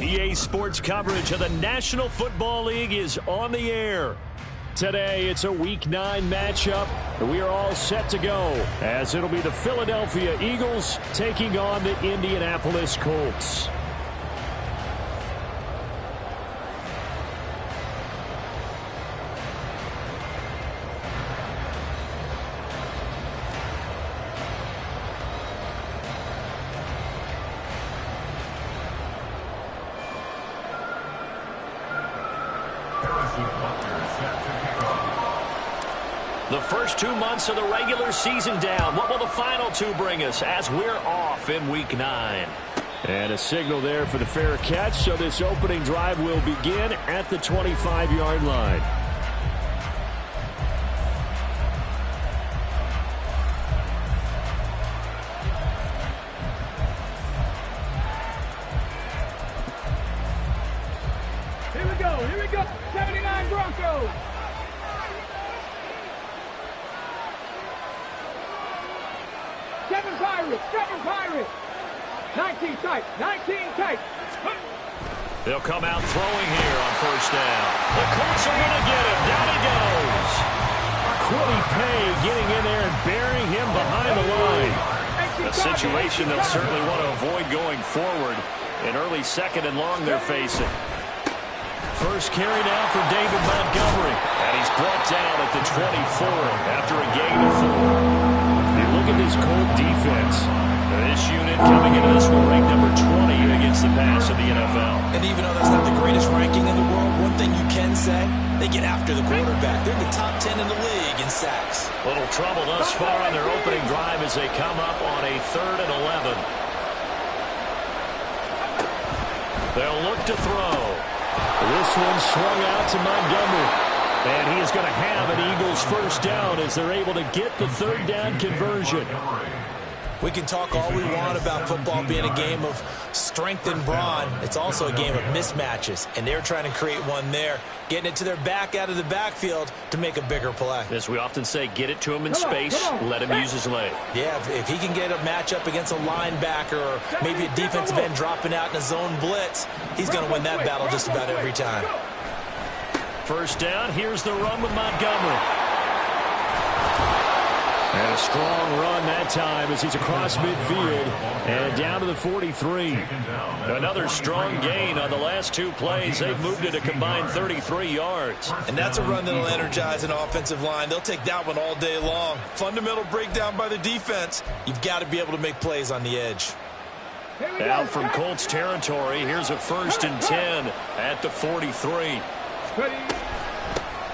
EA Sports coverage of the National Football League is on the air. Today, it's a Week 9 matchup, and we are all set to go, as it'll be the Philadelphia Eagles taking on the Indianapolis Colts. The first 2 months of the regular season down. What will the final two bring us as we're off in Week 9? And a signal there for the fair catch, so this opening drive will begin at the 25-yard line. Here we go, 79 Broncos. Seven Pirates. 19 tight. They'll come out throwing here on first down. The Colts are going to get him. Down he goes. Quiddy Pay getting in there and burying him behind the line. A situation they'll certainly want to avoid going forward. An early second and long they're facing. First carry now for David Montgomery. And he's brought down at the 24 after a gain of 4. You look at this Colt defense. This unit coming into this one ranked number 20 against the pass in the NFL. And even though that's not the greatest ranking in the world, one thing you can say, they get after the quarterback. They're in the top 10 in the league in sacks. Little trouble thus far on their opening drive as they come up on a 3rd and 11. They'll look to throw. This one swung out to Montgomery. And he is going to have an Eagles first down as they're able to get the 3rd down conversion. We can talk all we want about football being a game of strength and brawn. It's also a game of mismatches, and they're trying to create one there, getting it to their back out of the backfield to make a bigger play. As we often say, get it to him in space, let him use his leg. Yeah, if he can get a matchup against a linebacker or maybe a defensive end dropping out in a zone blitz, he's going to win that battle just about every time. First down, here's the run with Montgomery. And a strong run that time as he's across midfield and down to the 43. Another strong gain on the last 2 plays. They've moved it a combined 33 yards. And that's a run that'll energize an offensive line. They'll take that one all day long. Fundamental breakdown by the defense. You've got to be able to make plays on the edge. Out from Colts territory, here's a 1st and 10 at the 43.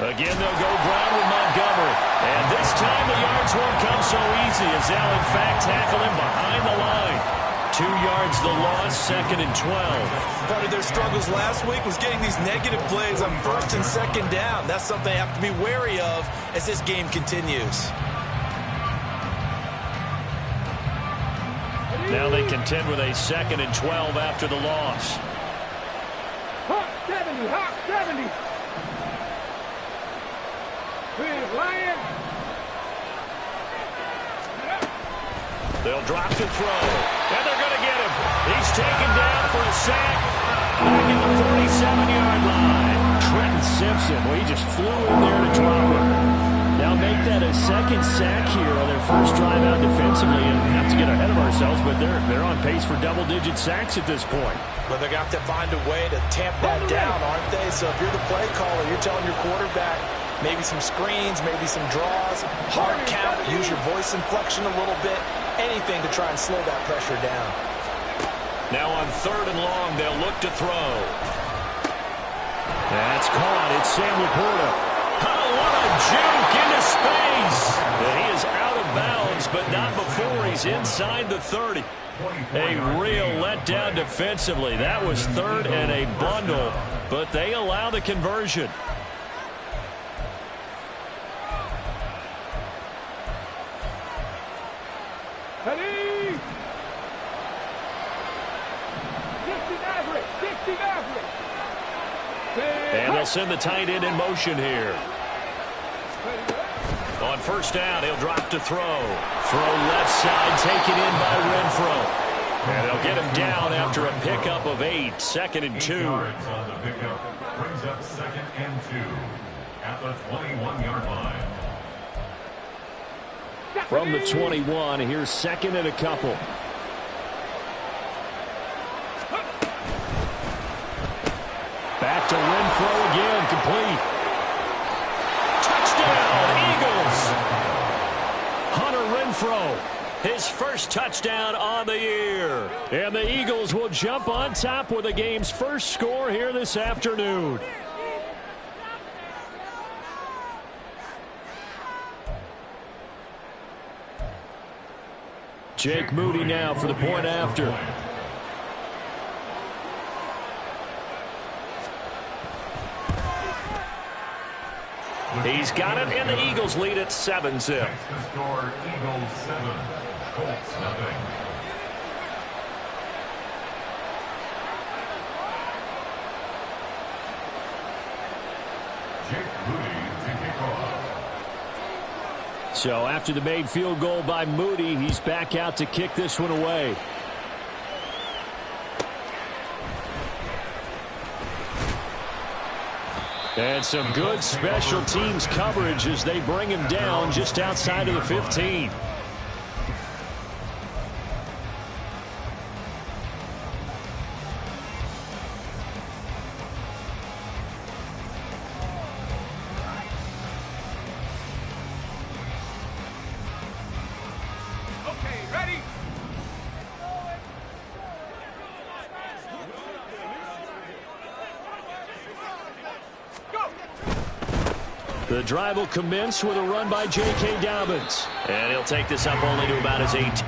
Again, they'll go ground with Montgomery. And this time the yards won't come so easy as they'll, in fact, tackle him behind the line. 2 yards the loss, 2nd and 12. Part of their struggles last week was getting these negative plays on 1st and 2nd down. That's something they have to be wary of as this game continues. Now they contend with a 2nd and 12 after the loss. Hawk 70. Lion. They'll drop to throw, and they're going to get him. He's taken down for a sack back at the 47-yard line. Trenton Simpson, well, he just flew in there to drop him. Now make that a 2nd sack here on their first drive out defensively, and have to get ahead of ourselves, but they're on pace for double-digit sacks at this point. But they're going to have to find a way to tamp that down, aren't they? So if you're the play caller, you're telling your quarterback, maybe some screens, maybe some draws, hard count, use your voice inflection a little bit, anything to try and slow that pressure down. Now on 3rd and long, they'll look to throw. That's caught. It's Sam Laporta. Oh, what a juke into space. And he is out of bounds, but not before he's inside the 30. A real letdown defensively. That was 3rd and a bundle, but they allow the conversion. Ready? 60 Maverick. And they'll send the tight end in motion here. On first down, he'll drop to throw. Throw left side, taken in by Renfro. And they'll get him down after a pickup of 8, 2nd and 2. Yards on the pickup brings up 2nd and 2 at the 21-yard line. From the 21, here's 2nd and a couple. Back to Renfro again, complete. Touchdown, Eagles! Hunter Renfro, his first touchdown on the year. And the Eagles will jump on top with the game's first score here this afternoon. Jake Moody now for the point after. He's got it, and the Eagles lead at 7-zip. Next to score, Eagles 7, Colts nothing. Jake Moody to kick off. So after the made field goal by Moody, he's back out to kick this one away. And some good special teams coverage as they bring him down just outside of the 15. The drive will commence with a run by J.K. Dobbins. And he'll take this up only to about his 8.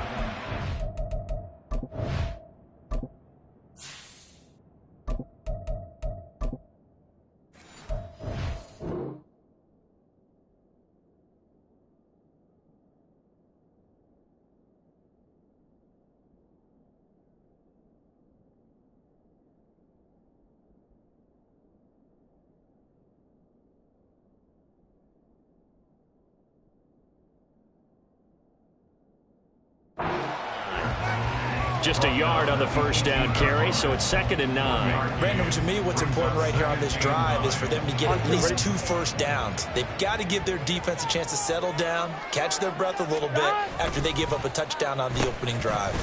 Just a yard on the first down carry, so it's 2nd and 9. Brandon, to me, what's important right here on this drive is for them to get at least 2 first downs. They've got to give their defense a chance to settle down, catch their breath a little bit after they give up a touchdown on the opening drive.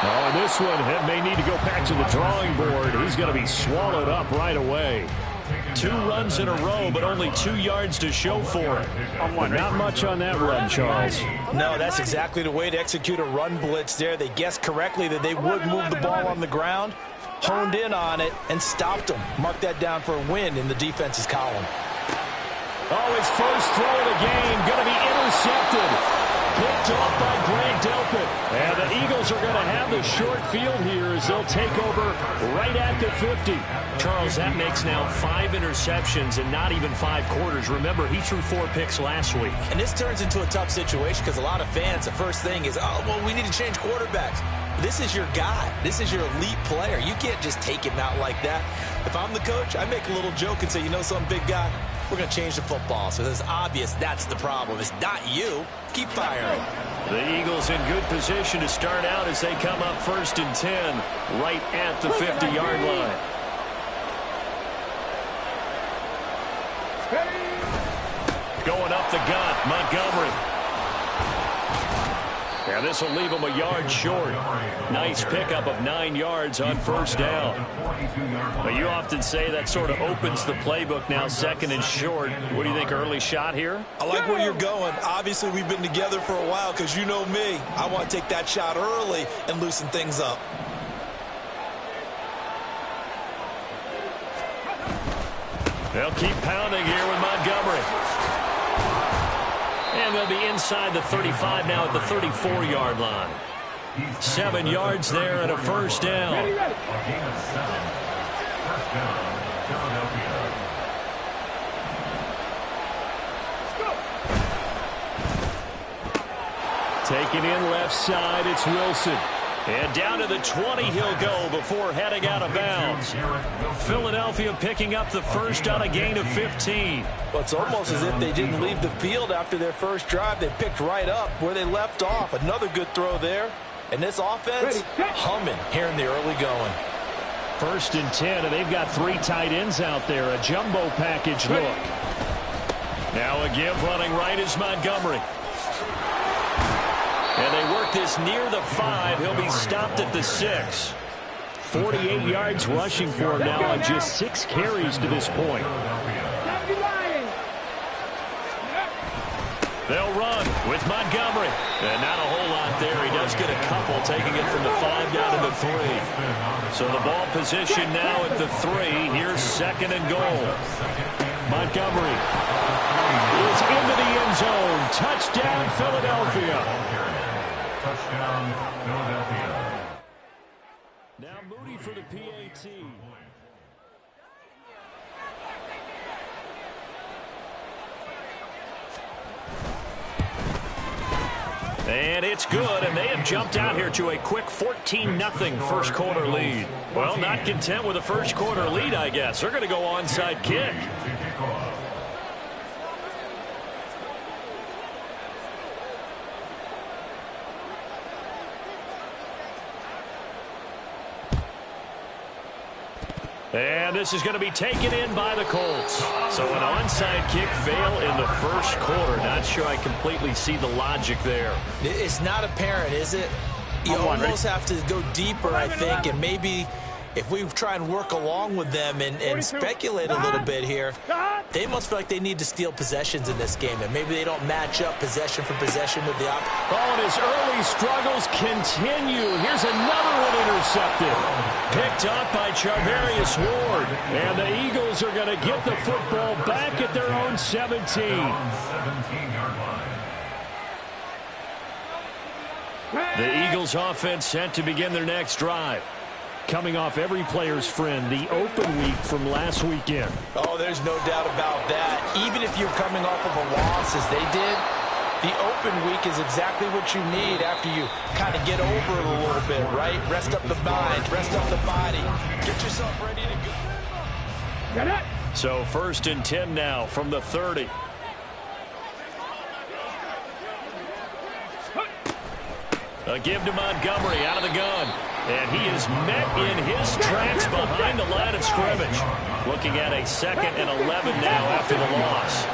Oh, and this one may need to go back to the drawing board. He's going to be swallowed up right away. 2 runs in a row, but only 2 yards to show for it. But not much on that run, Charles. No, that's exactly the way to execute a run blitz there. They guessed correctly that they would move the ball on the ground, honed in on it, and stopped them. Mark that down for a win in the defense's column. Oh, his first throw of the game going to be intercepted. Picked off by Grant Delpit. And the Eagles are going to have the short field here as they'll take over right at the 50. Charles, that makes now 5 interceptions and not even 5 quarters. Remember, he threw 4 picks last week. And this turns into a tough situation because a lot of fans, the first thing is, oh, well, we need to change quarterbacks. This is your guy. This is your elite player. You can't just take him out like that. If I'm the coach, I make a little joke and say, you know something, big guy? We're going to change the football. So it's obvious that's the problem. It's not you. Keep firing. The Eagles in good position to start out as they come up 1st and 10 right at the 50-yard line. Going up the gut, Montgomery. Yeah, this will leave him a yard short. Nice pickup of 9 yards on first down. But you often say that sort of opens the playbook now, 2nd and short. What do you think, early shot here? I like where you're going. Obviously, we've been together for a while because you know me. I want to take that shot early and loosen things up. They'll keep pounding here with Montgomery. And they'll be inside the 35 now at the 34-yard line. 7 yards there and a first down. A gain of 7. First down, Philadelphia. Taking in left side, it's Wilson. And down to the 20 he'll go before heading out of bounds. Philadelphia picking up the first on a gain of 15. Well, it's almost as if they didn't leave the field after their first drive. They picked right up where they left off. Another good throw there. And this offense, humming here in the early going. 1st and 10, and they've got 3 tight ends out there. A jumbo package look. Now a give running right is Montgomery. And they work this near the 5. He'll be stopped at the 6. 48 yards rushing for him now on just 6 carries to this point. They'll run with Montgomery. And not a whole lot there. He does get a couple, taking it from the 5 down to the 3. So the ball position now at the 3. Here's 2nd and goal. Montgomery is into the end zone. Touchdown, Philadelphia. Touchdown, Philadelphia. Now Moody for the PAT. And it's good, and they have jumped out here to a quick 14-0 first quarter lead. Well, not content with a first quarter lead, I guess. They're going to go onside kick. And this is going to be taken in by the Colts. So an onside kick fail in the first quarter. Not sure I completely see the logic there. It's not apparent, is it? You almost have to go deeper, I think, and maybe if we try and work along with them and speculate a little bit here, they must feel like they need to steal possessions in this game, and maybe they don't match up possession for possession with the opponent. Oh, and his early struggles continue. Here's another one intercepted. Picked up by Charvarius Ward. And the Eagles are going to get the football back at their own 17. 17-yard line. The Eagles offense set to begin their next drive. Coming off every player's friend, the open week from last weekend. Oh, there's no doubt about that. Even if you're coming off of a loss as they did, the open week is exactly what you need after you kind of get over it a little bit, right? Rest up the mind, rest up the body. Get yourself ready to go. So 1st and 10 now from the 30. A give to Montgomery out of the gun. And he is met in his tracks behind the line of scrimmage. Looking at a 2nd and 11 now after the loss.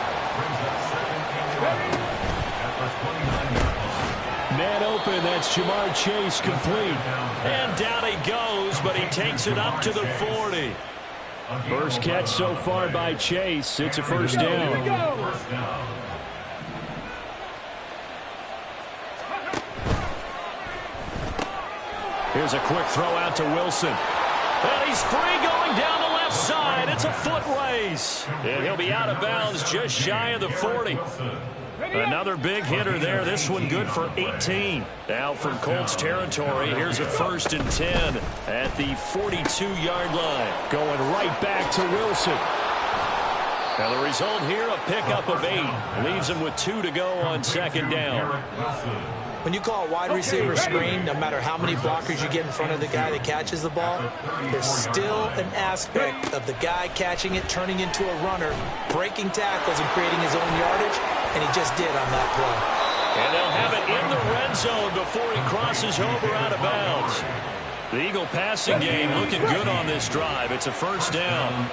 Man open, that's Jamar Chase complete. And down he goes, but he takes it up to the 40. First catch so far by Chase. It's a first down. Here's a quick throw out to Wilson. And he's free going down the left side. It's a foot race. And he'll be out of bounds just shy of the 40. Another big hitter there. This one good for 18. Now from Colts territory, here's a 1st and 10 at the 42-yard line. Going right back to Wilson. Now the result here, a pickup of 8. Leaves him with 2 to go on 2nd down. When you call a wide receiver screen, no matter how many blockers you get in front of the guy that catches the ball, there's still an aspect of the guy catching it, turning into a runner, breaking tackles and creating his own yardage, and he just did on that play. And they'll have it in the red zone before he crosses over out of bounds. The Eagle passing game looking good on this drive. It's a first down.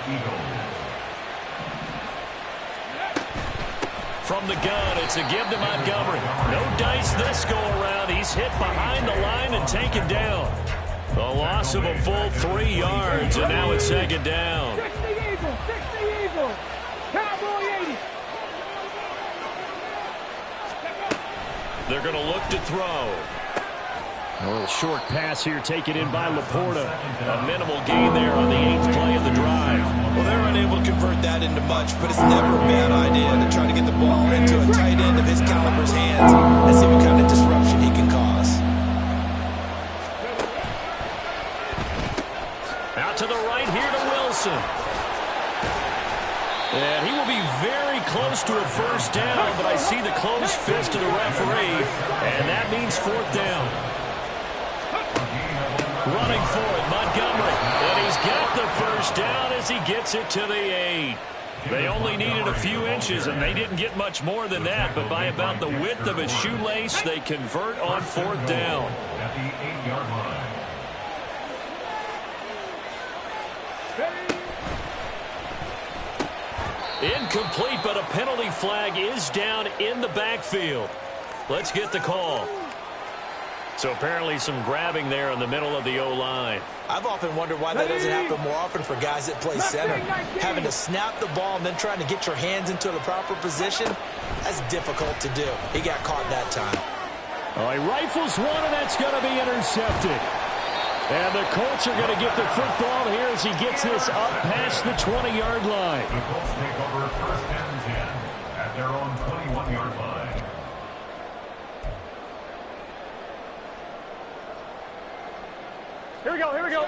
From the gun, it's a give to Montgomery. No dice this go around. He's hit behind the line and taken down. A loss of a full 3 yards, and now it's 2nd down. 60 Eagles. Cowboy 80. They're going to look to throw. A little short pass here taken in by Laporta. A minimal gain there on the 8th play of the drive. Well, they're unable to convert that into much, but it's never a bad idea to try to get the ball into a tight end of his caliber's hands and see what kind of disruption he can cause. Out to the right here to Wilson. And he will be very close to a first down, but I see the closed fist of the referee, and that means 4th down. Running for it, Montgomery. And he's got the first down as he gets it to the 8. They only needed a few inches, and they didn't get much more than that, but by about the width of a shoelace, they convert on 4th down. At the 8-yard line. Incomplete, but a penalty flag is down in the backfield. Let's get the call. So apparently some grabbing there in the middle of the O-line. I've often wondered why that doesn't happen more often for guys that play center. Having to snap the ball and then trying to get your hands into the proper position, that's difficult to do. He got caught that time. Oh, he rifles one, and that's going to be intercepted. And the Colts are going to get the football here as he gets this up past the 20-yard line. The Colts take over 1st and 10 at their own 21-yard line. Here we go, here we go.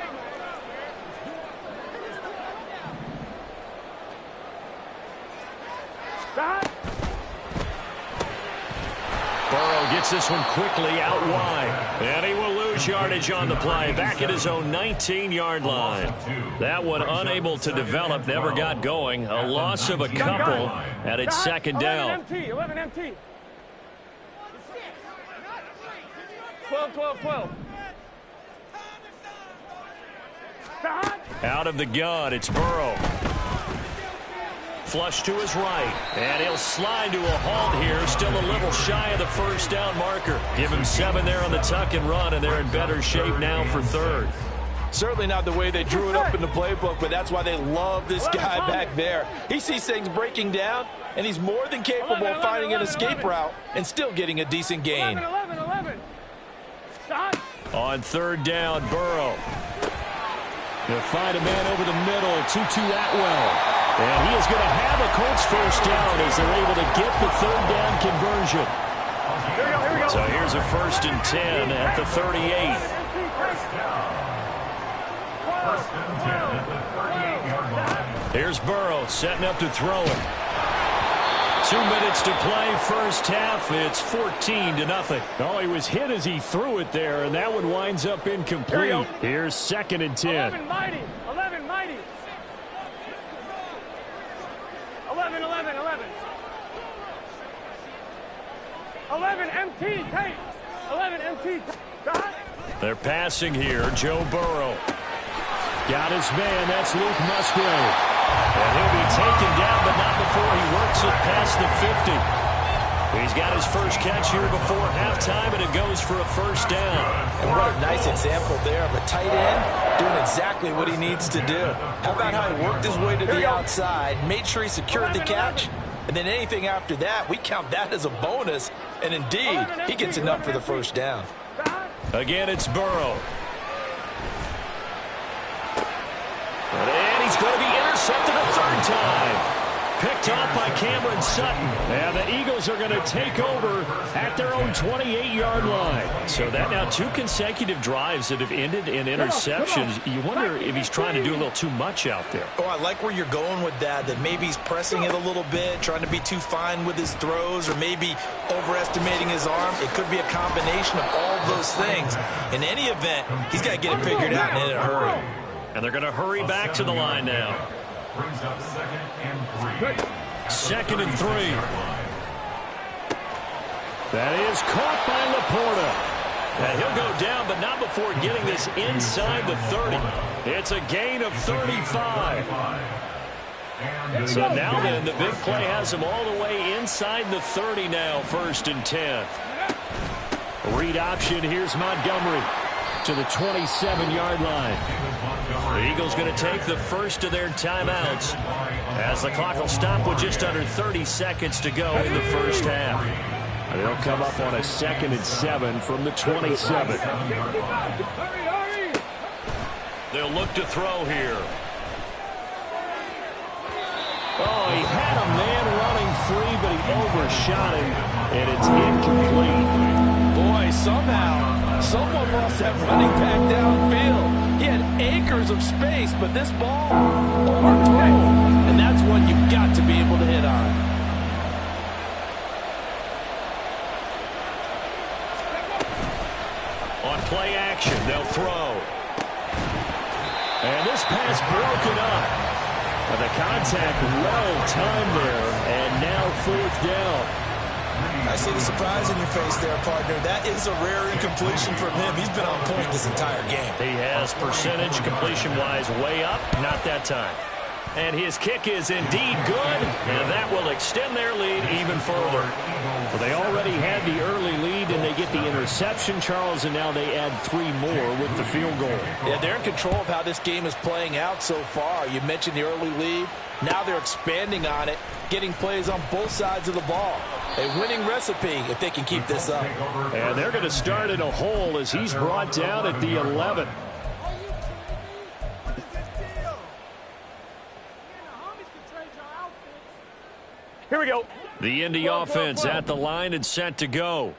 Burrow gets this one quickly out wide. And he will lose yardage on the play. Back at his own 19-yard line. That one unable to develop, never got going. A loss of a couple, and it's 2nd down. 11 MT. 12. Out of the gun, it's Burrow. Flush to his right, and he'll slide to a halt here, still a little shy of the 1st down marker. Give him 7 there on the tuck and run, and they're in better shape now for 3rd. Certainly not the way they drew it up in the playbook, but that's why they love this guy back there. He sees things breaking down, and he's more than capable of finding an escape route and still getting a decent gain. 11. On 3rd down, Burrow. They'll find a man over the middle, Tutu Atwell. And he is going to have a Colts 1st down as they're able to get the 3rd down conversion. Here we go. So here's a 1st and 10 at the 38. 1st and 10 at the 38-yard line. Here's Burrow setting up to throw it. 2 minutes to play, 1st half. It's 14-0. Oh, he was hit as he threw it there, and that one winds up incomplete. Here's 2nd and 10. 11 mighty. 11 MT, take. 11 MT. They're passing here. Joe Burrow. Got his man. That's Luke Musgrave. And he'll be taken down, but not before he works it past the 50. He's got his first catch here before halftime, and it goes for a 1st down. And what a nice example there of a tight end doing exactly what he needs to do. How about how he worked his way to the outside, made sure he secured the catch, and then anything after that, we count that as a bonus. And indeed, he gets enough for the 1st down. Again, it's Burrow. And he's going to be intercepted a 3rd time. Picked off by Cameron Sutton. And the Eagles are going to take over at their own 28-yard line. So that now 2 consecutive drives that have ended in interceptions. You wonder if he's trying to do a little too much out there. Oh, I like where you're going with that maybe he's pressing it a little bit, trying to be too fine with his throws, or maybe overestimating his arm. It could be a combination of all those things. In any event, he's got to get it figured out and in a hurry. And they're going to hurry back to the line now. Brings up 2nd and 3. 2nd and 3. That is caught by Laporta. And he'll go down, but not before getting this inside the 30. It's a gain of 35. So now then, the big play has him all the way inside the 30 now, 1st and 10. Read option, here's Montgomery to the 27-yard line. The Eagles going to take the first of their timeouts as the clock will stop with just under 30 seconds to go in the 1st half. And they'll come up on a 2nd and 7 from the 27. They'll look to throw here. Oh, he had a man running free, but he overshot him, and it's incomplete. Boy, somehow, someone lost that running back downfield. He had acres of space, but this ball overthrown, and that's one you've got to be able to hit on. On play action, they'll throw. And this pass broken up. And the contact well timed there, and now 4th down. I see the surprise in your face there, partner. That is a rare incompletion from him. He's been on point this entire game. He has percentage completion-wise way up. Not that time. And his kick is indeed good, and that will extend their lead even further. Well, they already had the early lead, and they get the interception, Charles, and now they add 3 more with the field goal. Yeah, they're in control of how this game is playing out so far. You mentioned the early lead. Now they're expanding on it, getting plays on both sides of the ball. A winning recipe if they can keep this up. And they're going to start in a hole as he's brought down at the 11. Here we go. The Indy offense at the line and set to go.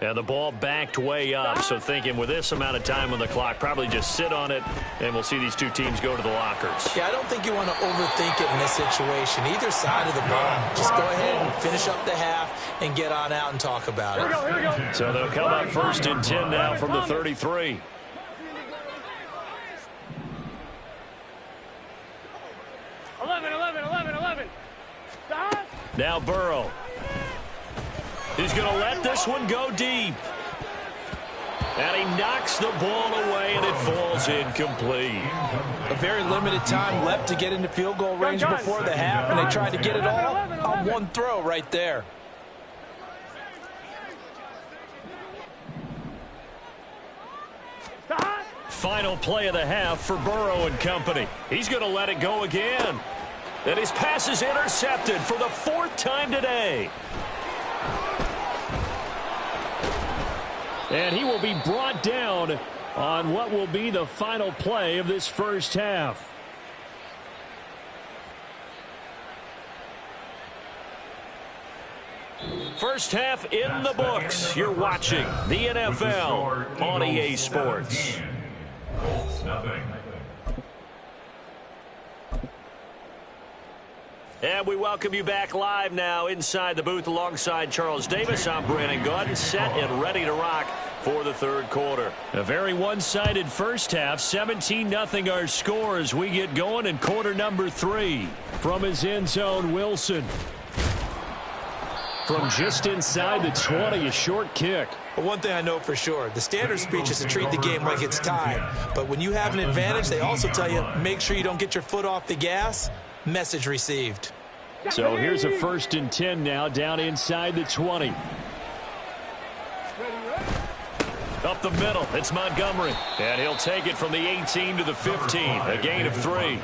And the ball backed way up, so thinking with this amount of time on the clock, probably just sit on it, and we'll see these two teams go to the lockers. Yeah, I don't think you want to overthink it in this situation. Either side of the ball, just go ahead and finish up the half and get on out and talk about it. Here we go. So they'll come up 1st and 10 now from the 33. Now Burrow. He's going to let this one go deep. And he knocks the ball away, and it falls incomplete. A very limited time left to get into field goal range before the half, and they tried to get it all on one throw right there. Final play of the half for Burrow and company. He's going to let it go again. And his pass is intercepted for the 4th time today. And he will be brought down on what will be the final play of this first half. First half in the books. You're watching the NFL on EA Sports. Colts, nothing. And we welcome you back live now inside the booth alongside Charles Davis. I'm Brandon Gordon, set and ready to rock for the 3rd quarter. A very one-sided first half, 17-0 our score as we get going in quarter number 3. From his end zone, Wilson. From just inside the 20, a short kick. But one thing I know for sure, the standard speech is to treat the game like it's time. But when you have an advantage, they also tell you, make sure you don't get your foot off the gas. Message received. So here's a 1st and 10 now, down inside the 20. Up the middle, it's Montgomery. And he'll take it from the 18 to the 15, a gain of 3.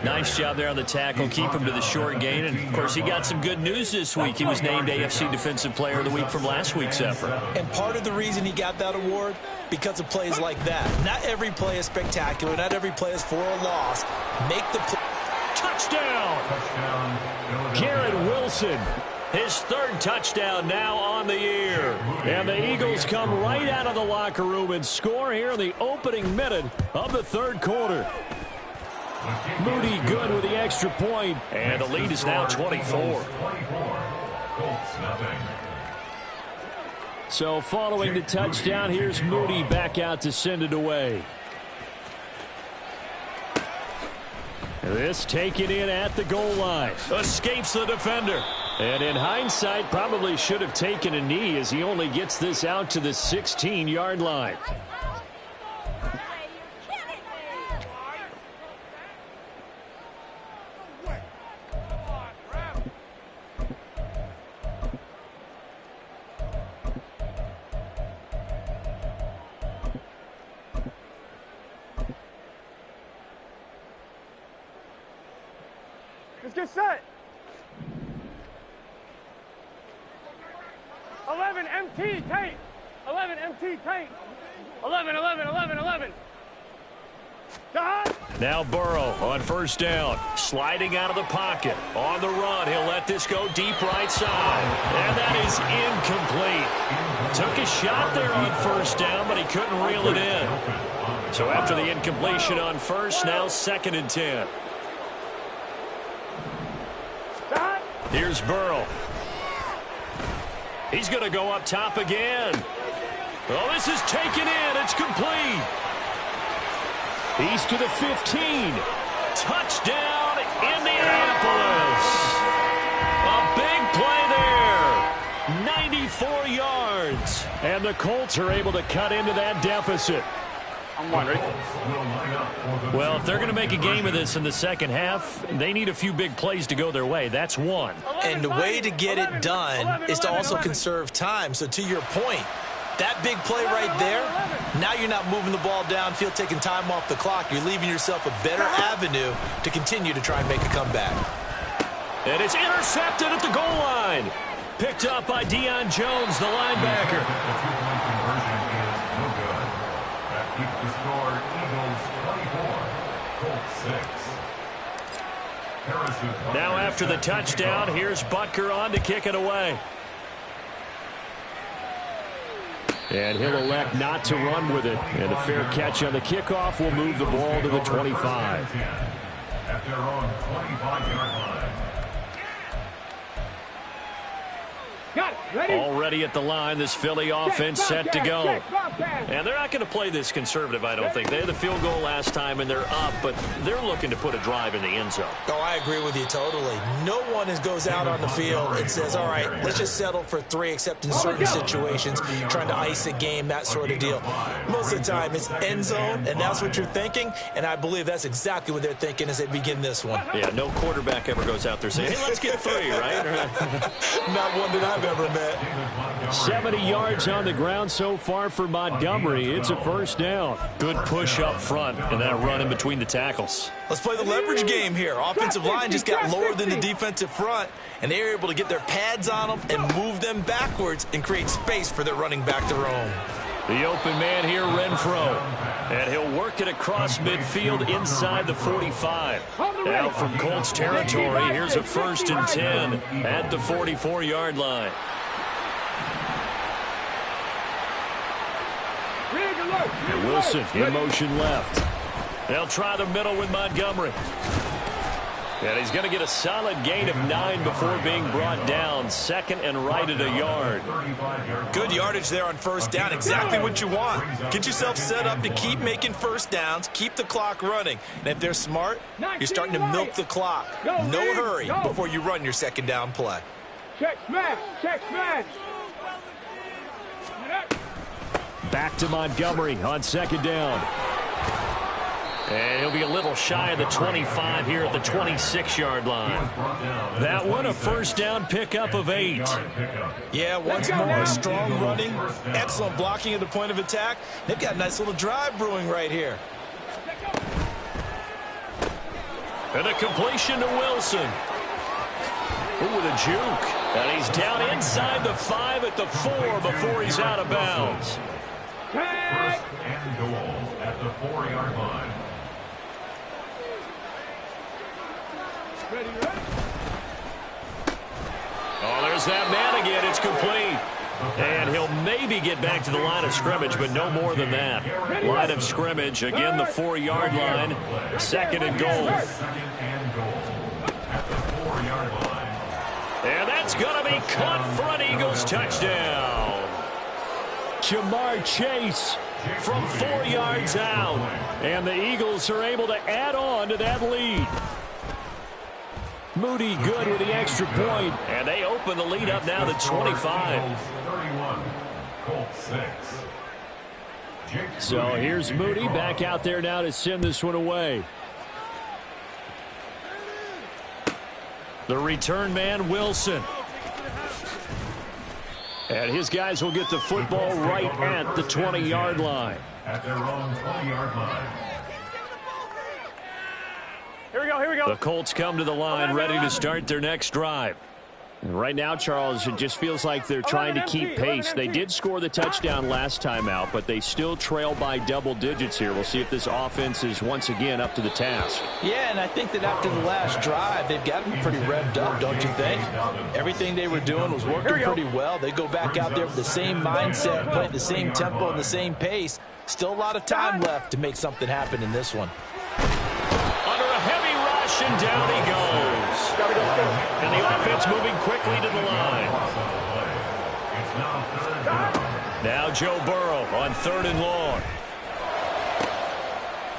Nice job there on the tackle, keep him to the short gain. And, of course, he got some good news this week. He was named AFC Defensive Player of the Week from last week's effort. And part of the reason he got that award, because of plays like that. Not every play is spectacular. Not every play is for a loss. Make the play. Touchdown! Garrett Wilson. His 3rd touchdown now on the year. And the Eagles come right out of the locker room and score here in the opening minute of the 3rd quarter. Moody good with the extra point, and the lead is now 24. So following the touchdown, here's Moody back out to send it away. This taken in at the goal line. Escapes the defender. And in hindsight, probably should have taken a knee as he only gets this out to the 16-yard line. Let's get set. 11 MT tank. 11 MT tank. 11. Now Burrow on 1st down. Sliding out of the pocket. On the run. He'll let this go deep right side. And that is incomplete. Took a shot there on 1st down, but he couldn't reel it in. So after the incompletion on 1st, now 2nd and 10. Here's Burrow. He's going to go up top again. Oh, this is taken in. It's complete. He's to the 15. Touchdown, Indianapolis. A big play there. 94 yards. And the Colts are able to cut into that deficit. I'm wondering. Well, if they're going to make a game of this in the second half, they need a few big plays to go their way. That's one. And the way to get it done is to also conserve time. So to your point, that big play right there, now you're not moving the ball downfield, taking time off the clock. You're leaving yourself a better avenue to continue to try and make a comeback. And it's intercepted at the goal line. Picked up by Deion Jones, the linebacker. The two-point conversion is no good. That keeps the score Eagles 24, Colts 6. Now after the touchdown, here's Butker on to kick it away. And he'll elect not to run with it. And a fair catch on the kickoff will move the ball to the 25. At their own 25-yard line. Got it. Ready? Already at the line, this Philly offense set to go. And they're not going to play this conservative, I don't think. They had the field goal last time, and they're up, but they're looking to put a drive in the end zone. Oh, I agree with you totally. No one goes out on the field and says, all right, let's just settle for 3, except in certain situations, trying to ice a game, that sort of deal. Most of the time, it's end zone, and that's what you're thinking, and I believe that's exactly what they're thinking as they begin this one. Yeah, no quarterback ever goes out there saying, hey, let's get 3, right? Not one that I've ever met. 70 yards on the ground so far for Montgomery. It's a first down. Good push up front and that run in between the tackles. Let's play the leverage game here. Offensive line just got lower than the defensive front, and they were able to get their pads on them and move them backwards and create space for their running back to roam. The open man here, Renfro. And he'll work it across midfield inside the 45. Now from Colts territory, here's a 1st and 10 at the 44-yard line. And Wilson in motion left. They'll try the middle with Montgomery. And he's going to get a solid gain of 9 before being brought down. 2nd and right at a yard. Good yardage there on 1st down. Exactly what you want. Get yourself set up to keep making 1st downs. Keep the clock running. And if they're smart, you're starting to milk the clock. No hurry before you run your 2nd down play. Check man. Check man. Back to Montgomery on 2nd down. And he'll be a little shy of the 25 here at the 26-yard line. That one, a 1st down pickup of 8. Yeah, once more, strong running, excellent blocking at the point of attack. They've got a nice little drive brewing right here. And a completion to Wilson. Ooh, with a juke. And he's down inside the 5 at the 4 before he's out of bounds. 1st and goal at the 4-yard line. Oh, there's that man again. It's complete. And he'll maybe get back to the line of scrimmage, but no more than that. Line of scrimmage, again, the 4-yard line. 2nd and goal. 2nd and goal at the 4-yard line. And that's going to be caught for an Eagles touchdown. Jamar Chase from 4 yards out. And the Eagles are able to add on to that lead. Moody good with the extra point. And they open the lead up now to 25. 31, Colts 6. So here's Moody back out there now to send this one away. The return man, Wilson. And his guys will get the football right at the 20-yard line. At their own 20-yard line. Here we go, here we go. The Colts come to the line ready to start their next drive. And right now, Charles, it just feels like they're trying to keep pace. They did score the touchdown last time out, but they still trail by double digits here. We'll see if this offense is once again up to the task. Yeah, and I think that after the last drive, they've got to be pretty revved up, don't you think? Everything they were doing was working pretty well. They go back out there with the same mindset, playing the same tempo and the same pace. Still a lot of time left to make something happen in this one. Under a heavy rush, and down he goes. And the offense moving quickly to the line. Now Joe Burrow on 3rd and long.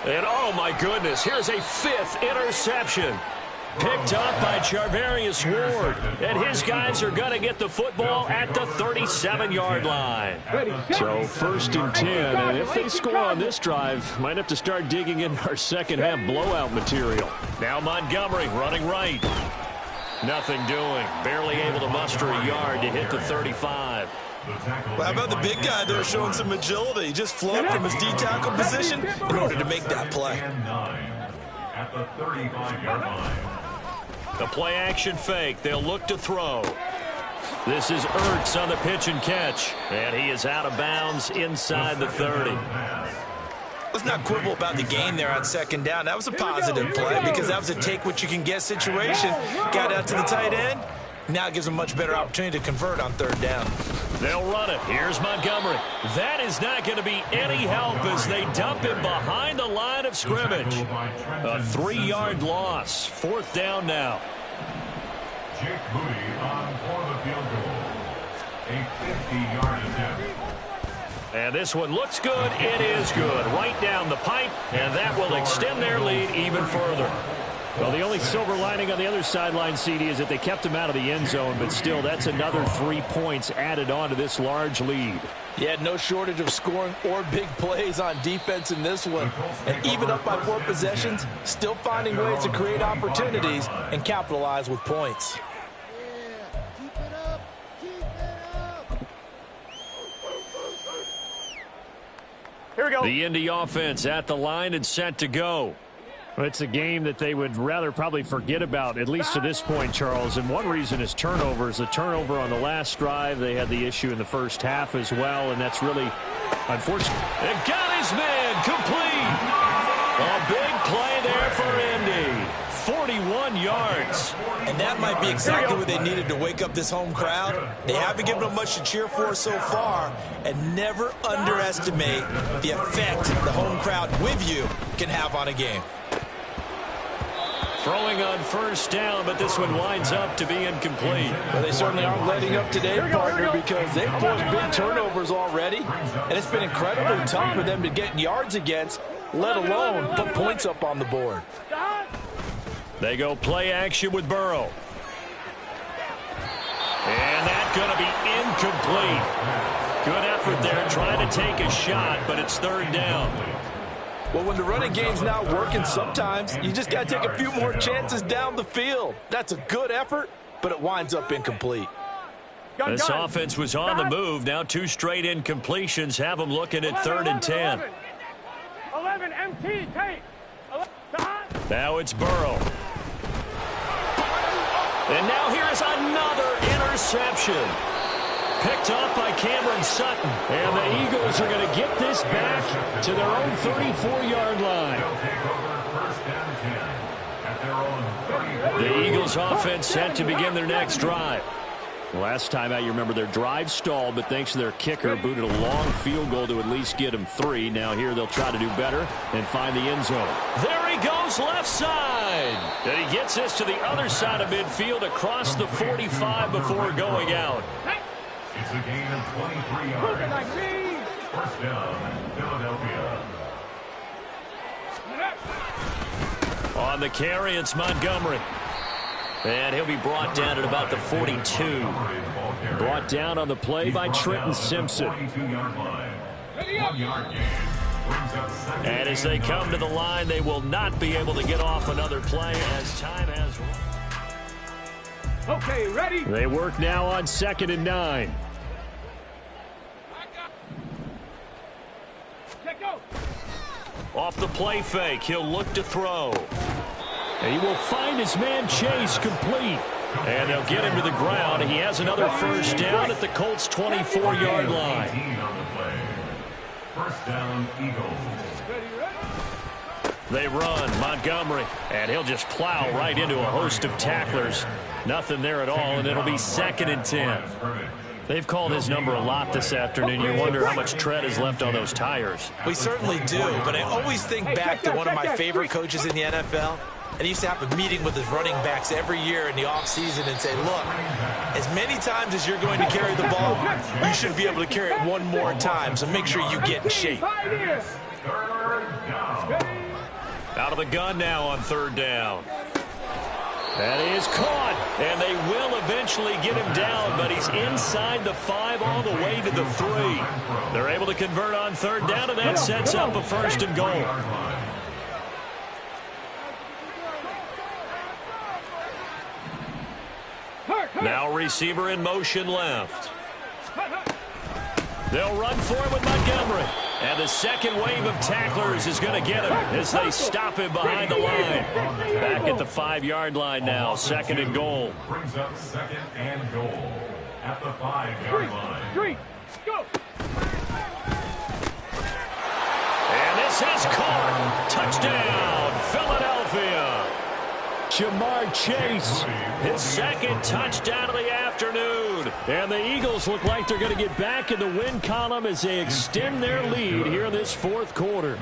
And oh my goodness, here's a 5th interception. Picked up by Charvarius Ward. And his guys are going to get the football at the 37-yard line. So 1st and 10. And if they score on this drive, might have to start digging in our second-half blowout material. Now Montgomery running right. Nothing doing. Barely able to muster a yard to hit the 35. Well, how about the big guy there showing some agility? He just floated from his D-tackle position in order to make that play. At the 35-yard line. The play-action fake. They'll look to throw. This is Ertz on the pitch and catch. And he is out of bounds inside the 30. Let's not quibble about the gain there on 2nd down. That was a positive play because that was a take-what-you-can-get situation. Got out to the tight end. Now it gives them a much better opportunity to convert on 3rd down. They'll run it. Here's Montgomery. That is not going to be any help as they dump him behind the line of scrimmage. A 3-yard loss. 4th down now. Jake Moody on for the field goal. A 50-yard attempt. And this one looks good. It is good. Right down the pipe, and that will extend their lead even further. Well, the only silver lining on the other sideline, CD, is that they kept him out of the end zone, but still, that's another 3 points added on to this large lead. Yeah, no shortage of scoring or big plays on defense in this one. And even up by 4 possessions, still finding ways to create opportunities and capitalize with points. Here we go. The Indy offense at the line and set to go. It's a game that they would rather probably forget about, at least to this point, Charles. And one reason is turnovers. The turnover on the last drive, they had the issue in the first half as well, and that's really unfortunate. And got his man complete. A big play there for Indy. 41 yards. And that might be exactly what they needed to wake up this home crowd. They haven't given them much to cheer for so far, and never underestimate the effect the home crowd with you can have on a game. Throwing on 1st down, but this one winds up to be incomplete. Well, they certainly aren't letting up today, partner, because they've forced big turnovers already, and it's been incredibly tough for them to get yards against, let alone put points up on the board. They go play action with Burrow. And that's going to be incomplete. Good effort there trying to take a shot, but it's 3rd down. Well, when the running game's not working, sometimes you just got to take a few more chances down the field. That's a good effort, but it winds up incomplete. This offense was on the move. Now 2 straight incompletions have them looking at 3rd and 10. 11 MT, take. Now it's Burrow. And now here's another interception. Picked up by Cameron Sutton. And the Eagles are going to get this back to their own 34-yard line. The Eagles offense set to begin their next drive. Last time out, you remember their drive stalled, but thanks to their kicker, booted a long field goal to at least get them 3. Now here they'll try to do better and find the end zone. There he goes left side. And he gets this to the other side of midfield across the 45 before going out. It's a gain of 23 yards. 1st down, Philadelphia. On the carry, it's Montgomery. And he'll be brought down at about the 42. Brought down on the play by Trenton Simpson. And as they come to the line, they will not be able to get off another play as time has run. Okay, ready? They work now on 2nd and 9. Off the play fake, he'll look to throw. And he will find his man Chase complete. And they'll get him to the ground. He has another 1st down at the Colts' 24-yard line. 1st down, Eagles. They run, Montgomery, and he'll just plow right into a host of tacklers. Nothing there at all, and it'll be 2nd and 10. They've called his number a lot this afternoon. You wonder how much tread is left on those tires. We certainly do, but I always think back to one of my favorite coaches in the NFL. And he used to have a meeting with his running backs every year in the offseason and say, look, as many times as you're going to carry the ball, you should be able to carry it one more time, so make sure you get in shape. Out of the gun now on 3rd down. That is caught. And they will eventually get him down, but he's inside the 5 all the way to the 3. They're able to convert on third down, and that sets up a 1st and goal. Now receiver in motion left. They'll run for it with Montgomery. And the second wave of tacklers is going to get him as they stop him behind the line. Back at the 5-yard line now, 2nd and goal. Brings up 2nd and goal at the 5-yard line. Go. And this is caught. Touchdown, Philadelphia. Jamar Chase, his 2nd touchdown of the afternoon. And the Eagles look like they're going to get back in the win column as they extend their lead here in this 4th quarter.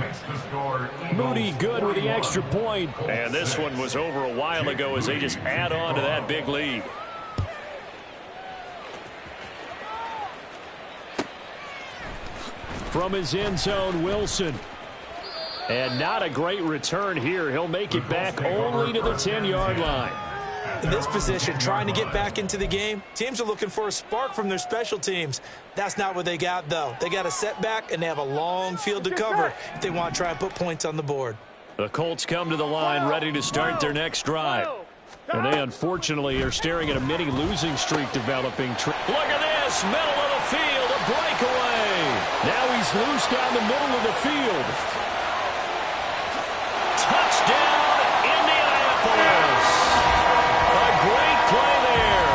Moody good with the extra point. And this one was over a while ago as they just add on to that big lead. From his end zone, Wilson. And not a great return here. He'll make it back only to the 10-yard line. In this position, trying to get back into the game, teams are looking for a spark from their special teams. That's not what they got, though. They got a setback, and they have a long field to cover if they want to try and put points on the board. The Colts come to the line ready to start their next drive. And they, unfortunately, are staring at a mini losing streak developing. Look at this, middle of the field, a breakaway. Now he's loose down the middle of the field. Touchdown, Indianapolis. A great play there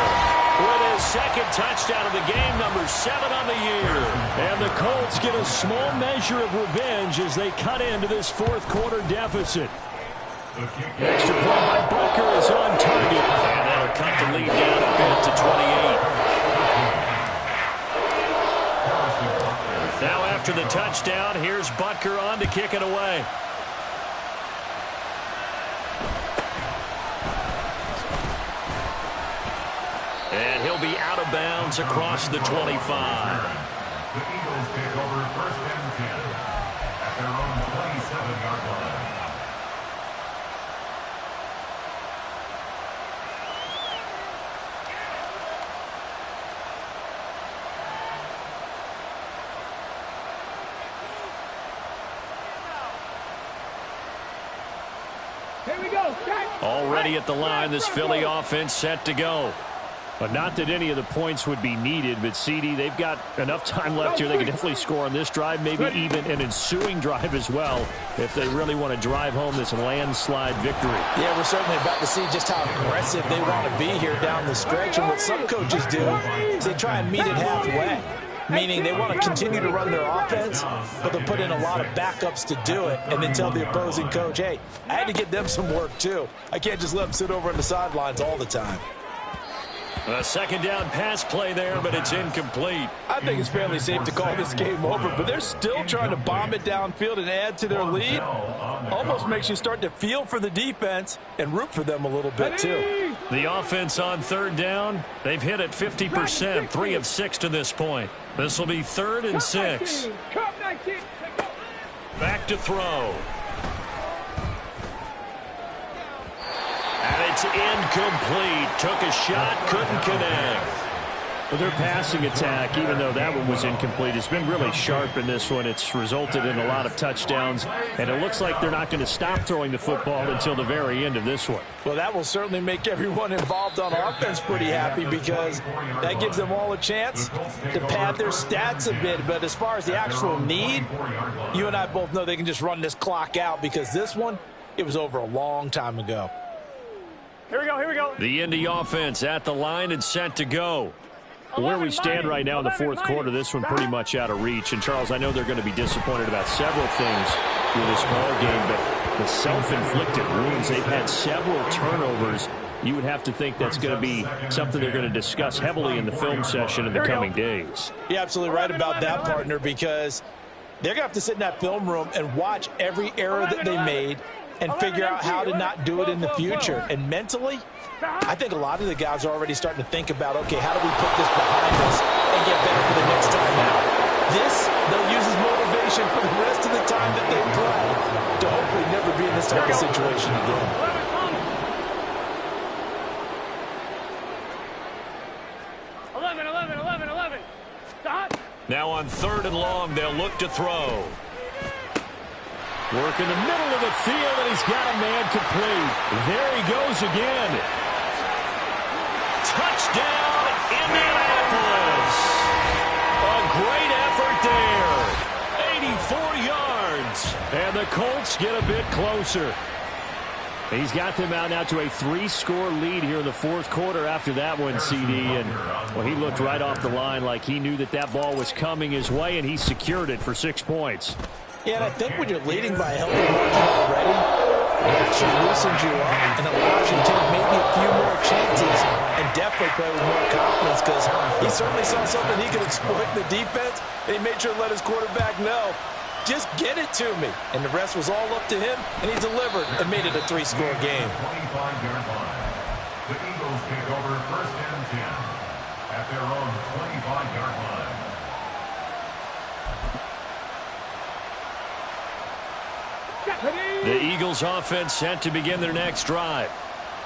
with his 2nd touchdown of the game, number 7 on the year. And the Colts get a small measure of revenge as they cut into this 4th quarter deficit. Extra point by Butker is on target. And that'll cut the lead down a bit to 28. Now after the touchdown, here's Butker on to kick it away. And he'll be out of bounds across the 25. The Eagles take over 1st and 10 at their own 27-yard line. Here we go. Already at the line, this Philly offense set to go. But not that any of the points would be needed, but CD, they've got enough time left here. They can definitely score on this drive, maybe even an ensuing drive as well, if they really want to drive home this landslide victory. Yeah, we're certainly about to see just how aggressive they want to be here down the stretch. And what some coaches do is they try and meet it halfway, meaning they want to continue to run their offense, but they'll put in a lot of backups to do it, and then tell the opposing coach, hey, I had to get them some work too. I can't just let them sit over on the sidelines all the time. A 2nd down pass play there, but it's incomplete. I think it's fairly safe to call this game over, but they're still trying to bomb it downfield and add to their lead. Almost makes you start to feel for the defense and root for them a little bit, too. The offense on 3rd down, they've hit it 50%, 3 of 6 to this point. This will be 3rd and 6. Back to throw. And it's incomplete. Took a shot, couldn't connect. Well, their passing attack, even though that one was incomplete, has been really sharp in this one. It's resulted in a lot of touchdowns, and it looks like they're not going to stop throwing the football until the very end of this one. Well, that will certainly make everyone involved on offense pretty happy because that gives them all a chance to pad their stats a bit. But as far as the actual need, you and I both know they can just run this clock out because this one, it was over a long time ago. Here we go, here we go. The Indy offense at the line and set to go. Where we stand right now in the 4th quarter, this one pretty much out of reach. And, Charles, I know they're going to be disappointed about several things with this ball game, but the self-inflicted wounds, they've had several turnovers. You would have to think that's going to be something they're going to discuss heavily in the film session in the coming days. You're absolutely right about that, partner, because they're going to have to sit in that film room and watch every error that they made and figure out how to not do it in the future. And mentally, I think a lot of the guys are already starting to think about, okay, how do we put this behind us and get better for the next time out? This, they'll use as motivation for the rest of the time that they play to hopefully never be in this type of situation again. Now on 3rd and long, they'll look to throw. Work in the middle of the field, and he's got a man complete. There he goes again. Touchdown, Indianapolis. A great effort there. 84 yards. And the Colts get a bit closer. He's got them out now to a 3-score lead here in the 4th quarter after that one, CD. And, well, he looked right off the line like he knew that that ball was coming his way, and he secured it for 6 points. Yeah, and I think when you're leading by a healthy margin already, it actually loosens you up and allows you to take maybe a few more chances and definitely play with more confidence, because he certainly saw something he could exploit in the defense, and he made sure to let his quarterback know, just get it to me. And the rest was all up to him, and he delivered and made it a 3-score game. 25-yard line. The Eagles take over 1st and 10 at their own 25-yard line. The Eagles offense set to begin their next drive.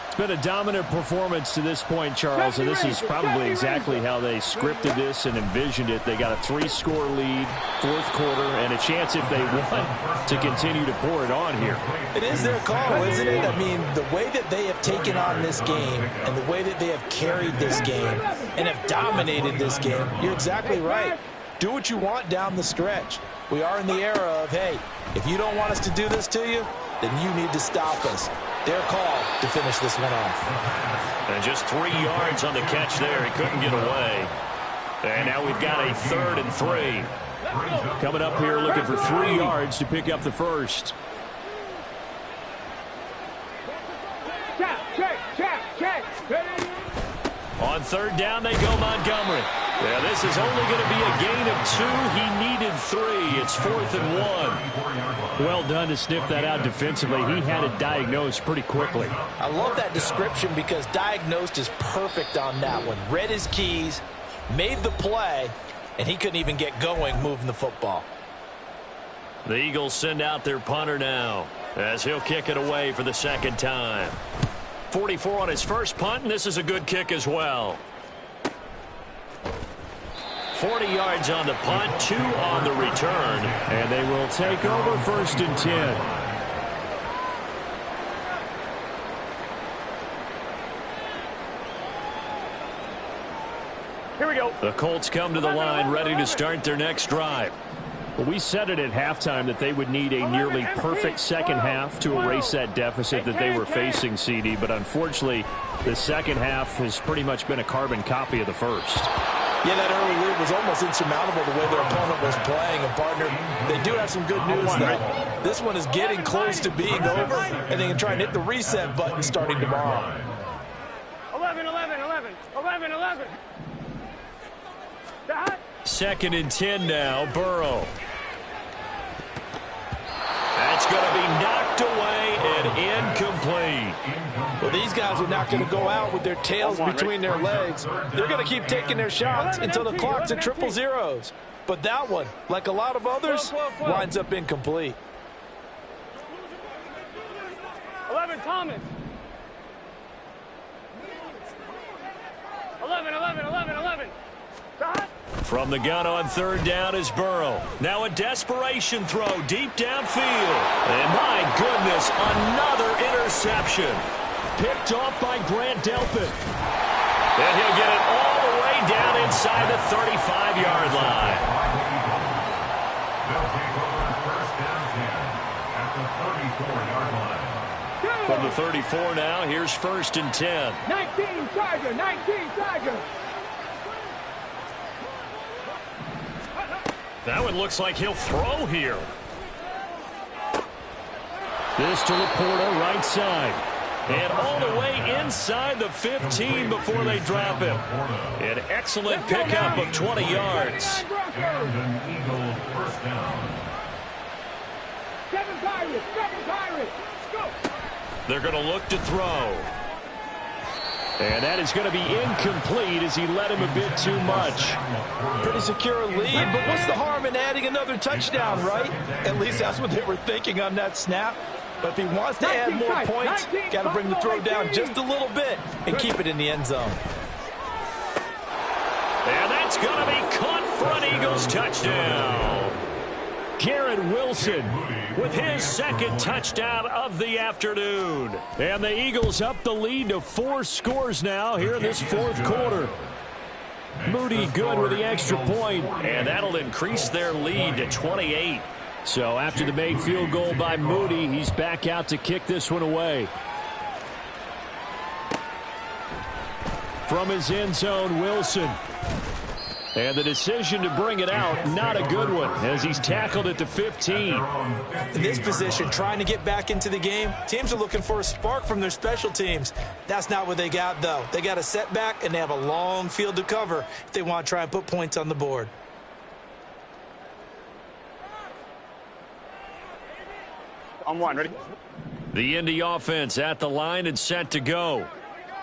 It's been a dominant performance to this point, Charles, and this is probably exactly how they scripted this and envisioned it. They got a 3-score lead, 4th quarter, and a chance if they want to continue to pour it on here. It is their call, isn't it? I mean, the way that they have taken on this game and the way that they have carried this game and have dominated this game, you're exactly right. Do what you want down the stretch. We are in the era of, hey, if you don't want us to do this to you, then you need to stop us. Their call to finish this one off. And just 3 yards on the catch there. He couldn't get away. And now we've got a 3rd and 3. Coming up here looking for 3 yards to pick up the first. On 3rd down, they go Montgomery. Yeah, this is only going to be a gain of 2. He needed 3. It's 4th and 1. Well done to sniff that out defensively. He had it diagnosed pretty quickly. I love that description because diagnosed is perfect on that one. Read his keys, made the play, and he couldn't even get going moving the football. The Eagles send out their punter now as he'll kick it away for the 2nd time. 44 on his first punt, and this is a good kick as well. 40 yards on the punt, 2 on the return. And they will take over 1st and 10. Here we go. The Colts come to the line ready to start their next drive. Well, we said it at halftime that they would need a nearly perfect second half to erase that deficit that they were facing, CD. But unfortunately, the second half has pretty much been a carbon copy of the first. Yeah, that early lead was almost insurmountable the way their opponent was playing. And, partner, they do have some good news, though. This one is getting close to being over, and they can try and hit the reset button starting tomorrow. 11, 11, 11, 11, 11. 2nd and 10 now, Burrow. That's going to be knocked away and incomplete. Well, these guys are not going to go out with their tails between their legs. They're going to keep taking their shots until the clock's at 000. But that one, like a lot of others, winds up incomplete. 11, Thomas. 11, 11, 11, 11. From the gun on 3rd down is Burrow. Now a desperation throw deep downfield. And my goodness, another interception. Picked off by Grant Delpit. And he'll get it all the way down inside the 35-yard line. They'll take over 1st and 10 at the 34-yard line. From the 34 now, here's 1st and 10. 19, Tiger, 19, Tiger. That one looks like he'll throw here. This to Laporta, right side. And all the way inside the 15 before they drop him. An excellent pickup of 20 yards. And an Eagle 1st down. 7 Pirates, go. They're going to look to throw. And that is going to be incomplete as he led him a bit too much. Pretty secure lead, but what's the harm in adding another touchdown, right? At least that's what they were thinking on that snap. But if he wants to add more points, got to bring the throw down just a little bit and keep it in the end zone. And that's going to be caught for an Eagle Eagles touchdown. Garrett Wilson with his second touchdown of the afternoon. And the Eagles up the lead to 4 scores now here in this fourth quarter. Moody good with the extra point, and that'll increase their lead to 28. So after the made field goal by Moody, he's back out to kick this one away. From his end zone, Wilson. And the decision to bring it out, not a good one, as he's tackled at the 15. In this position, trying to get back into the game, teams are looking for a spark from their special teams. That's not what they got, though. They got a setback, and they have a long field to cover if they want to try and put points on the board. On one, ready? The Indy offense at the line and set to go.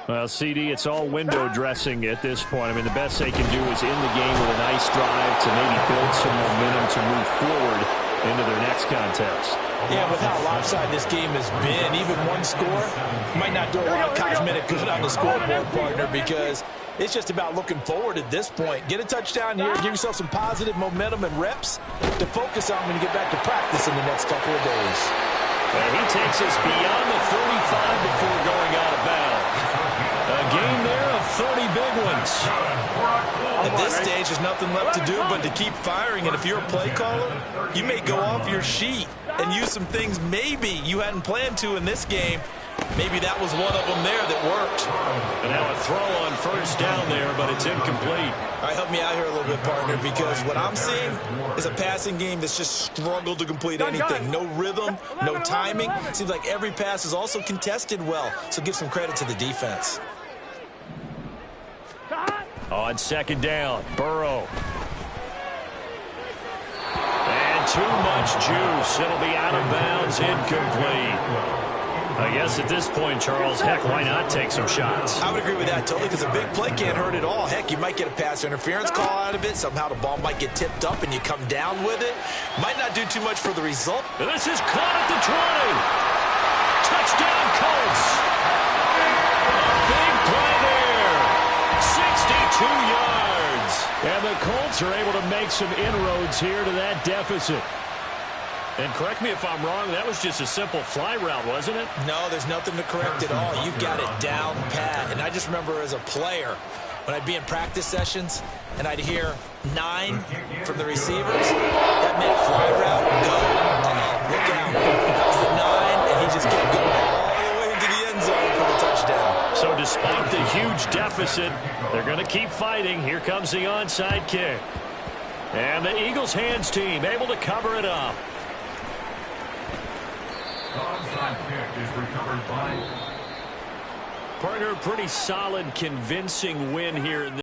Well, CD, it's all window dressing at this point. I mean, the best they can do is in the game with a nice drive to maybe build some momentum to move forward into their next contest. Yeah, with how lopsided this game has been, even one score might not do a lot of cosmetic good on the scoreboard, partner, because it's just about looking forward at this point. Get a touchdown here, give yourself some positive momentum and reps to focus on when you get back to practice in the next couple of days. And he takes us beyond the 35 before going out of bounds. A game there of 30 big ones. At this stage, there's nothing left to do but to keep firing. And if you're a play caller, you may go off your sheet and use some things maybe you hadn't planned to in this game. Maybe that was one of them there that worked. And now a throw on first down there, but it's incomplete. All right, help me out here a little bit, partner, because what I'm seeing is a passing game that's just struggled to complete anything. No rhythm, no timing. Seems like every pass is also contested well, so give some credit to the defense. On second down, Burrow. And too much juice. It'll be out of bounds, incomplete. I guess at this point, Charles, heck, why not take some shots? I would agree with that totally, because a big play can't hurt at all. Heck, you might get a pass interference call out of it. Somehow the ball might get tipped up and you come down with it. Might not do too much for the result. And this is caught at the 20. Touchdown, Colts. A big play there. 62 yards. And the Colts are able to make some inroads here to that deficit. And correct me if I'm wrong, that was just a simple fly route, wasn't it? No, there's nothing to correct at all. You've got it down pat. And I just remember as a player, when I'd be in practice sessions and I'd hear 9 from the receivers, that meant fly route, go. Look out. That was the 9, and he just kept going all the way into the end zone for the touchdown. So despite the huge deficit, they're going to keep fighting. Here comes the onside kick. And the Eagles hands team able to cover it up. Onside kick is recovered by Partner, pretty solid, convincing win here in this